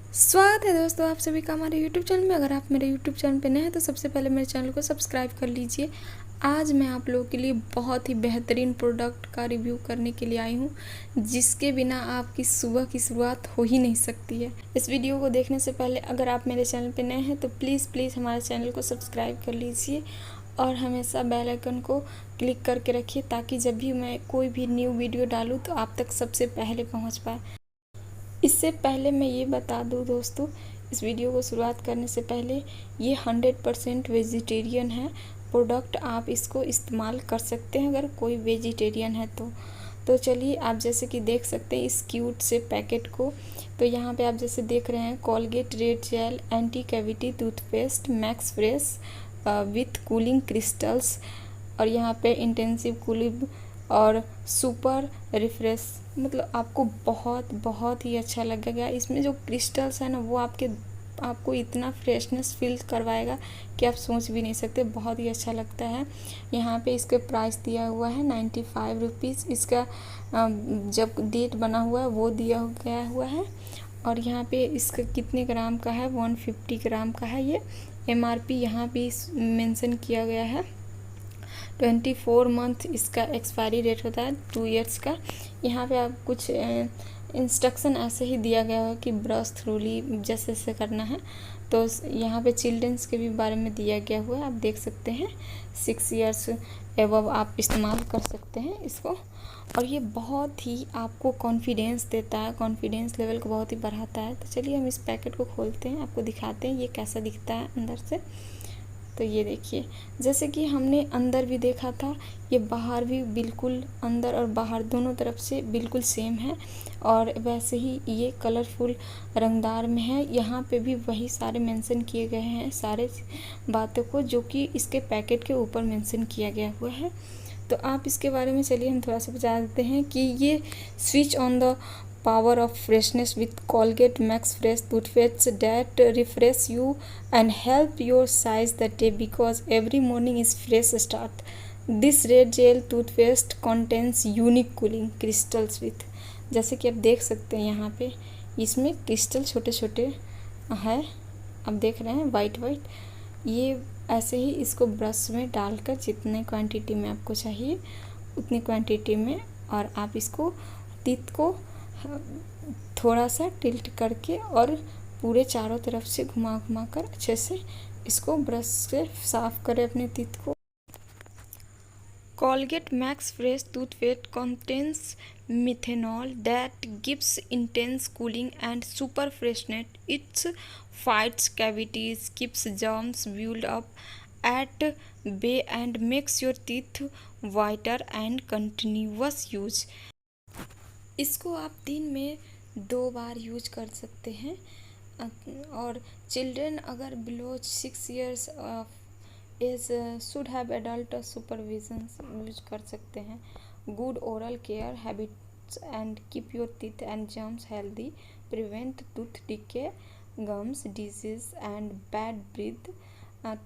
स्वागत है दोस्तों आप सभी का हमारे YouTube चैनल में। अगर आप मेरे YouTube चैनल पे नए हैं तो सबसे पहले मेरे चैनल को सब्सक्राइब कर लीजिए। आज मैं आप लोगों के लिए बहुत ही बेहतरीन प्रोडक्ट का रिव्यू करने के लिए आई हूँ, जिसके बिना आपकी सुबह की शुरुआत हो ही नहीं सकती है। इस वीडियो को देखने से पहले अगर आप मेरे चैनल पे नए हैं तो प्लीज़ हमारे चैनल को सब्सक्राइब कर लीजिए और हमेशा बेल आइकन को क्लिक करके रखिए, ताकि जब भी मैं कोई भी न्यू वीडियो डालूँ तो आप तक सबसे पहले पहुँच पाए। इससे पहले मैं ये बता दूँ दोस्तों, इस वीडियो को शुरुआत करने से पहले ये 100% वेजिटेरियन है प्रोडक्ट। आप इसको इस्तेमाल कर सकते हैं अगर कोई वेजिटेरियन है तो चलिए, आप जैसे कि देख सकते हैं इस क्यूट से पैकेट को। तो यहाँ पे आप जैसे देख रहे हैं Colgate red gel anti cavity toothpaste max fresh with cooling crystals, और यहाँ पे इंटेंसिव कूलिंग और सुपर रिफ्रेश। मतलब आपको बहुत ही अच्छा लगेगा। इसमें जो क्रिस्टल्स है ना, वो आपको इतना फ्रेशनेस फील करवाएगा कि आप सोच भी नहीं सकते। बहुत ही अच्छा लगता है। यहाँ पे इसके प्राइस दिया हुआ है 95 रुपीज़। इसका जब डेट बना हुआ है वो दिया गया हुआ है, और यहाँ पे इसका कितने ग्राम का है, 150 ग्राम का है। ये MRP यहाँ भी मेंशन किया गया है। 24 मंथ इसका एक्सपायरी डेट होता है, 2 इयर्स का। यहाँ पे आप कुछ इंस्ट्रक्शन ऐसे ही दिया गया है कि ब्रश थ्रूली जैसे करना है। तो यहाँ पे चिल्ड्रंस के भी बारे में दिया गया हुआ है, आप देख सकते हैं। 6 इयर्स एबव आप इस्तेमाल कर सकते हैं इसको। और ये बहुत ही आपको कॉन्फिडेंस देता है, कॉन्फिडेंस लेवल को बहुत ही बढ़ाता है। तो चलिए हम इस पैकेट को खोलते हैं, आपको दिखाते हैं ये कैसा दिखता है अंदर से। तो ये देखिए, जैसे कि हमने अंदर भी देखा था, ये बाहर भी बिल्कुल, अंदर और बाहर दोनों तरफ से बिल्कुल सेम है। और वैसे ही ये कलरफुल रंगदार में है। यहाँ पे भी वही सारे मेंशन किए गए हैं, सारे बातों को जो कि इसके पैकेट के ऊपर मेंशन किया गया हुआ है। तो आप इसके बारे में चलिए हम थोड़ा सा बता देते हैं कि ये switch on the power of freshness with Colgate MaxFresh Toothpaste that refresh you and help your size the day, because every morning is fresh start. This red gel toothpaste contains unique cooling crystals with, जैसे कि आप देख सकते हैं यहाँ पे इसमें crystal छोटे छोटे है, आप देख रहे हैं वाइट। ये ऐसे ही इसको ब्रश में डालकर जितने क्वांटिटी में आपको चाहिए उतनी क्वांटिटी में, और आप इसको टीथ को थोड़ा सा टिल्ट करके और पूरे चारों तरफ से घुमा कर अच्छे से इसको ब्रश से साफ करें अपने टीथ को। Colgate MaxFresh Toothpaste contains methanol that gives intense cooling and super freshness. It fights cavities, keeps germs build up at bay and makes your teeth whiter and continuous use. इसको आप दिन में 2 बार use कर सकते हैं। और children अगर below 6 years age should have adult supervision use कर सकते हैं। Good oral care habits and keep your teeth and germs healthy, prevent tooth decay, gums disease and bad breath,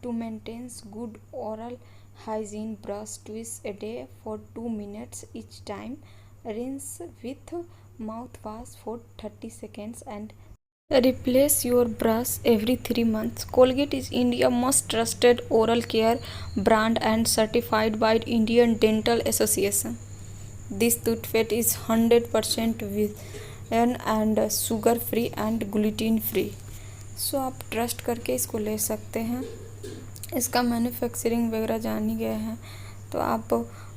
to maintain good oral hygiene. Brush twice a day for 2 minutes each time. Rinse with mouthwash for 30 seconds and replace your brush every 3 months. Colgate is India's most trusted oral care brand and certified by Indian Dental Association. This toothpaste is 100% vegan and sugar free and gluten free. So आप trust करके इसको ले सकते हैं। इसका manufacturing वगैरह जान ही गए हैं तो आप,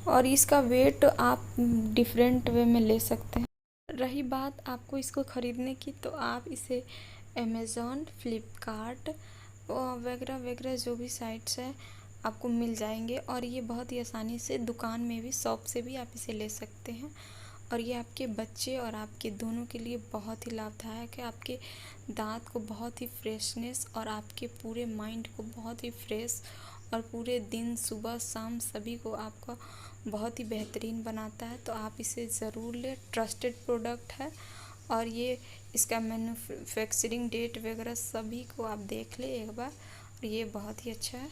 और इसका वेट आप डिफरेंट वे में ले सकते हैं। रही बात आपको इसको ख़रीदने की, तो आप इसे अमेज़ॉन, फ्लिपकार्ट वगैरह जो भी साइट्स है आपको मिल जाएंगे। और ये बहुत ही आसानी से दुकान में भी, शॉप से भी आप इसे ले सकते हैं। और ये आपके बच्चे और आपके दोनों के लिए बहुत ही लाभदायक है। आपके दांत को बहुत ही फ्रेशनेस और आपके पूरे माइंड को बहुत ही फ्रेश, और पूरे दिन सुबह शाम सभी को आपका बहुत ही बेहतरीन बनाता है। तो आप इसे ज़रूर लें, ट्रस्टेड प्रोडक्ट है। और ये इसका मैन्युफैक्चरिंग डेट वगैरह सभी को आप देख लें एक बार, और ये बहुत ही अच्छा है।